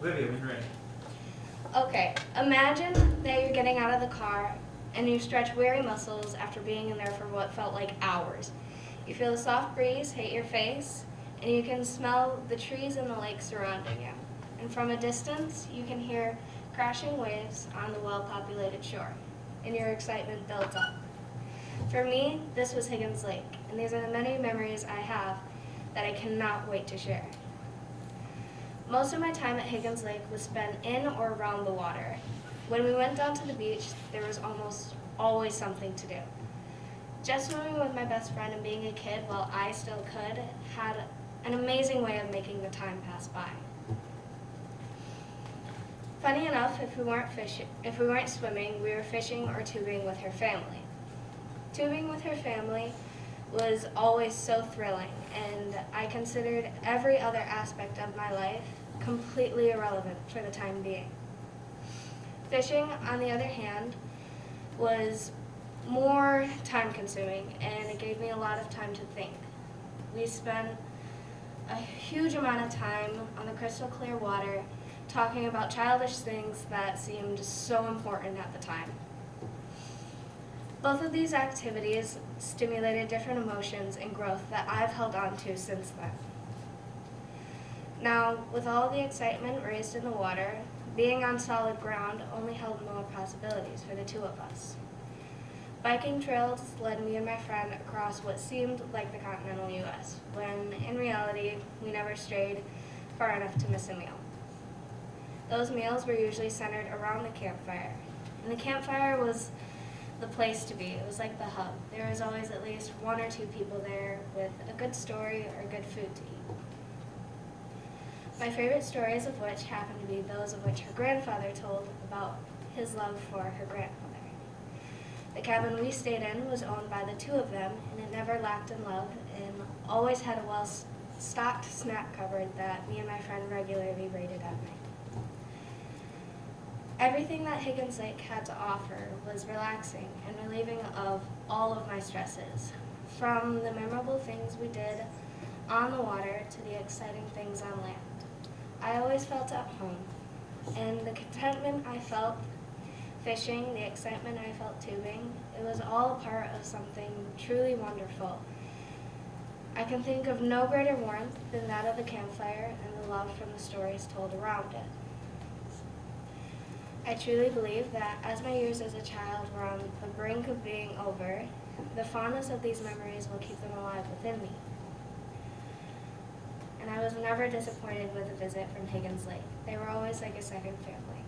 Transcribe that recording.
Olivia, when you're ready. Okay, imagine that you're getting out of the car and you stretch weary muscles after being in there for what felt like hours. You feel the soft breeze hit your face, and you can smell the trees and the lake surrounding you. And from a distance, you can hear crashing waves on the well-populated shore, and your excitement builds up. For me, this was Higgins Lake, and these are the many memories I have that I cannot wait to share. Most of my time at Higgins Lake was spent in or around the water. When we went down to the beach, there was almost always something to do. Just swimming with my best friend and being a kid while I still could had an amazing way of making the time pass by. Funny enough, if we weren't swimming, we were fishing or tubing with her family. Tubing with her family was always so thrilling, and I considered every other aspect of my life completely irrelevant for the time being. Fishing, on the other hand, was more time-consuming, and it gave me a lot of time to think. We spent a huge amount of time on the crystal clear water talking about childish things that seemed so important at the time. Both of these activities stimulated different emotions and growth that I've held on to since then. Now, with all the excitement raised in the water, being on solid ground only held more possibilities for the two of us. Biking trails led me and my friend across what seemed like the continental U.S., when in reality, we never strayed far enough to miss a meal. Those meals were usually centered around the campfire, and the campfire was the place to be. It was like the hub. There was always at least one or two people there with a good story or good food to eat. My favorite stories of which happened to be those of which her grandfather told about his love for her grandmother. The cabin we stayed in was owned by the two of them, and it never lacked in love and always had a well-stocked snack cupboard that me and my friend regularly raided at night. Everything that Higgins Lake had to offer was relaxing and relieving of all of my stresses, from the memorable things we did on the water to the exciting things on land. I always felt at home, and the contentment I felt fishing, the excitement I felt tubing, it was all a part of something truly wonderful. I can think of no greater warmth than that of the campfire and the love from the stories told around it. I truly believe that as my years as a child were on the brink of being over, the fondness of these memories will keep them alive within me. And I was never disappointed with a visit from Higgins Lake. They were always like a second family.